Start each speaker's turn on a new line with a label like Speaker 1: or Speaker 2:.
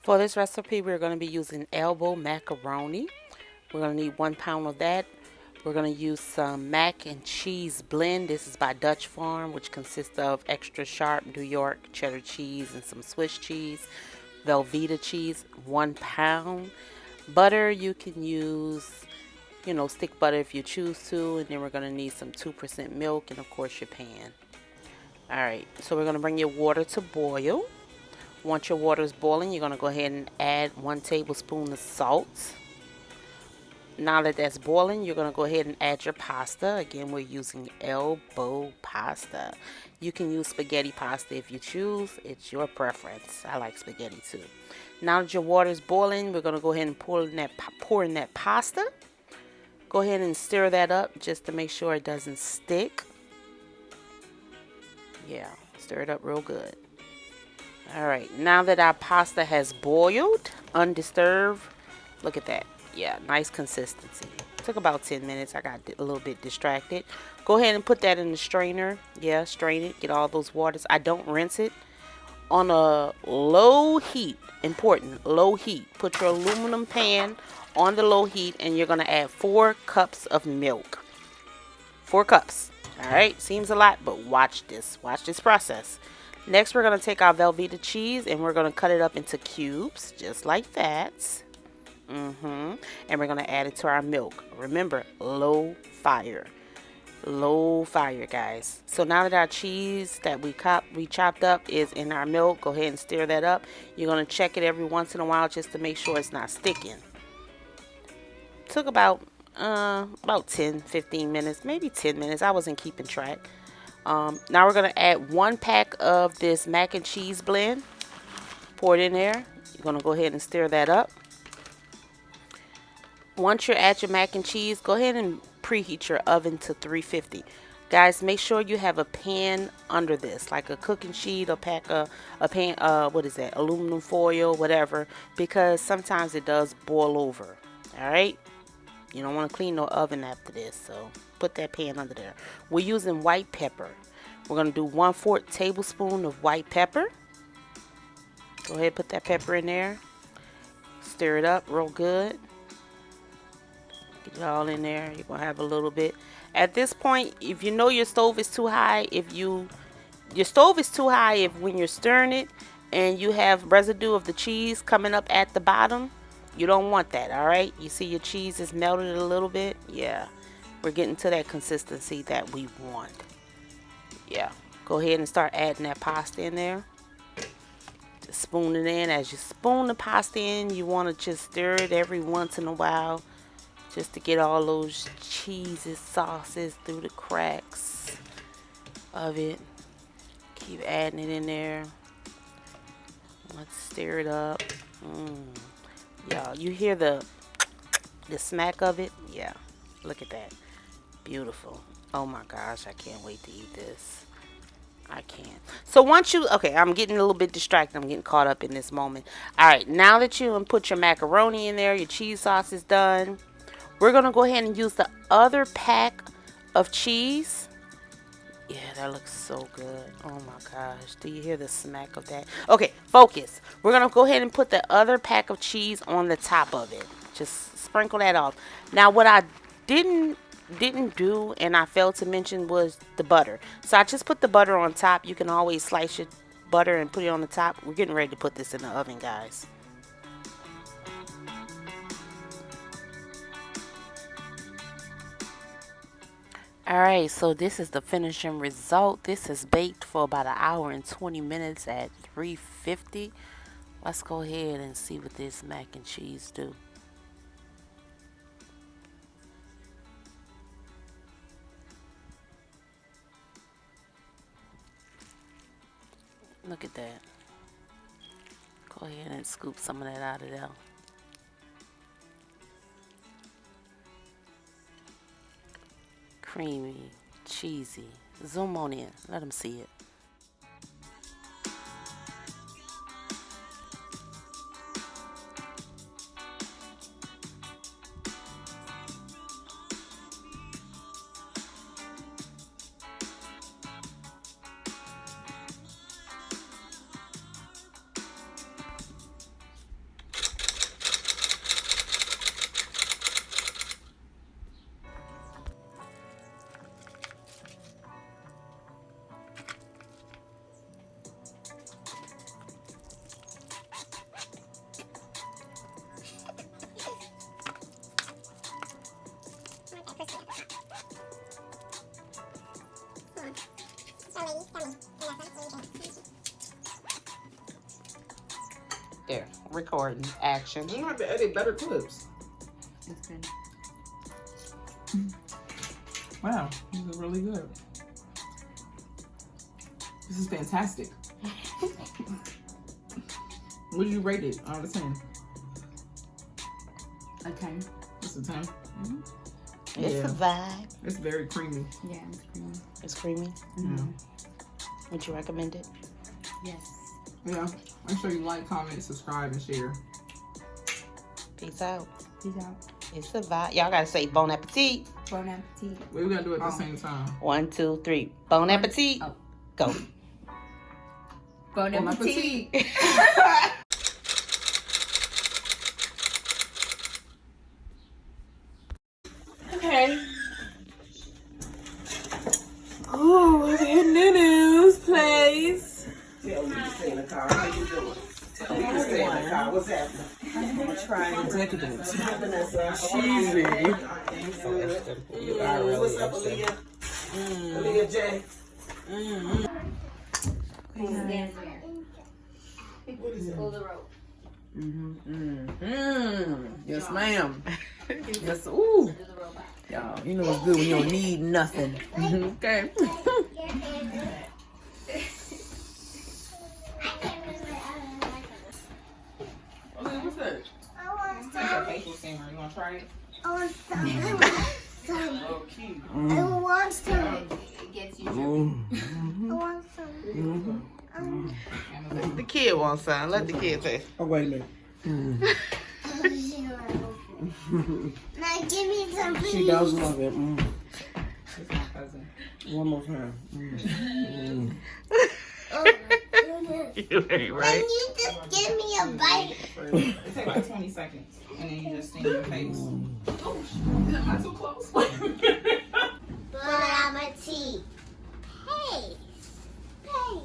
Speaker 1: For this recipe, we're going to be using elbow macaroni. We're going to need 1 pound of that. We're going to use some mac and cheese blend. This is by Dutch Farm, which consists of extra sharp New York cheddar cheese and some Swiss cheese. Velvetta cheese, 1 pound. Butter, you can use, stick butter if you choose to. And then we're going to need some 2% milk and, of course, your pan. All right, so we're going to bring your water to boil. Once your water is boiling, you're going to go ahead and add 1 tablespoon of salt. Now that that's boiling, you're going to go ahead and add your pasta. Again, we're using elbow pasta. You can use spaghetti pasta if you choose. It's your preference. I like spaghetti too. Now that your water is boiling, we're going to go ahead and pour in that pasta. Go ahead and stir that up just to make sure it doesn't stick. Yeah, stir it up real good. All right, now that our pasta has boiled, undisturbed, look at that. Yeah, nice consistency. Took about 10 minutes. I got a little bit distracted. Go ahead and put that in the strainer. Yeah, strain it. Get all those waters. I don't rinse it. On a low heat, important, low heat. Put your aluminum pan on the low heat and you're going to add 4 cups of milk. 4 cups. All right, seems a lot, but watch this. Watch this process. Next, we're going to take our Velveeta cheese and we're going to cut it up into cubes, just like that. And we're going to add it to our milk. Remember, low fire. Low fire, guys. So now that our cheese that we chopped up is in our milk, go ahead and stir that up. You're going to check it every once in a while just to make sure it's not sticking. Took about 10-15 minutes, maybe 10 minutes. I wasn't keeping track. Now we're going to add 1 pack of this mac and cheese blend. Pour it in there. You're going to go ahead and stir that up. Once you're at your mac and cheese, go ahead and preheat your oven to 350. Guys, make sure you have a pan under this, like a cooking sheet or a pan, what is that, aluminum foil, whatever, because sometimes it does boil over. All right? You don't want to clean no oven after this, so put that pan under there. We're using white pepper. We're going to do 1/4 tablespoon of white pepper. Go ahead, put that pepper in there. Stir it up real good. Get it all in there. You're going to have a little bit. At this point, if you know your stove is too high, your stove is too high if when you're stirring it and you have residue of the cheese coming up at the bottom, you don't want that, all right? You see your cheese is melted a little bit? Yeah. We're getting to that consistency that we want. Yeah. Go ahead and start adding that pasta in there. Just spoon it in. As you spoon the pasta in, you want to just stir it every once in a while just to get all those cheeses, sauces through the cracks of it. Keep adding it in there. Let's stir it up. Y'all, you hear the smack of it? Yeah. Look at that. Beautiful. Oh my gosh, I can't wait to eat this. I can't. So okay, I'm getting a little bit distracted. I'm getting caught up in this moment. All right, now that you put your macaroni in there, your cheese sauce is done. We're going to go ahead and use the other pack of cheese. Yeah, that looks so good. Oh my gosh. Do you hear the smack of that? Okay, focus. We're going to go ahead and put the other pack of cheese on the top of it. Just sprinkle that off. Now, what I didn't do and I failed to mention was the butter. So I just put the butter on top. You can always slice your butter and put it on the top. We're getting ready to put this in the oven, guys. Alright, so this is the finishing result. This is baked for about 1 hour and 20 minutes at 350. Let's go ahead and see what this mac and cheese do. Look at that. Go ahead and scoop some of that out of there. Creamy, cheesy. Zoom on in. Let them see it. There, recording, action.
Speaker 2: You have to edit better clips.
Speaker 3: It's good.
Speaker 2: Wow, this is really good. This is fantastic. What did you rate it out of 10?
Speaker 3: A 10.
Speaker 2: It's a 10.
Speaker 3: Mm-hmm.
Speaker 1: It's a vibe.
Speaker 2: It's very creamy.
Speaker 3: Yeah, it's creamy.
Speaker 1: It's creamy.
Speaker 2: Mm-hmm.
Speaker 1: Would you recommend it?
Speaker 3: Yes.
Speaker 2: Yeah. Make sure you like, comment, subscribe, and share.
Speaker 1: Peace out.
Speaker 3: Peace out.
Speaker 1: It's a vibe. Y'all gotta say bon appetit.
Speaker 3: Bon appetit.
Speaker 2: We're gonna do it at the same time.
Speaker 1: 1, 2, 3. Bon appetit.
Speaker 3: Oh.
Speaker 1: Go.
Speaker 3: Bon
Speaker 2: Bon
Speaker 3: appetit.
Speaker 2: Okay. Oh, we're at Nunu's place.
Speaker 4: Tell me to stay in the car. How you doing? Tell me to stay in the car. What's happening?
Speaker 2: I'm trying decadence.
Speaker 4: Cheesy.
Speaker 2: You are really
Speaker 4: What's up,
Speaker 2: upset.
Speaker 4: Aaliyah? Aaliyah J. What is it?
Speaker 2: Yes, ma'am. Yes. Ooh. Y'all, you know it's good when you don't need nothing. Okay. What's that? It's like a maple singer. You want to try it?
Speaker 5: I want some.
Speaker 2: Oh, cute.
Speaker 5: I want some.
Speaker 3: It gets you.
Speaker 5: I want some.
Speaker 1: The kid wants some. Let the kid taste.
Speaker 4: Oh, wait a minute.
Speaker 5: Now give me some, please.
Speaker 4: She does love it.
Speaker 2: It's my cousin.
Speaker 4: One more time.
Speaker 5: Oh my goodness.
Speaker 1: You ain't
Speaker 5: Can
Speaker 1: right.
Speaker 5: you just give me a bite?
Speaker 2: It takes like 20 seconds. And then you just steam your face. Oh, shit. Am I too close?
Speaker 5: Bon appetit. Hey. Hey.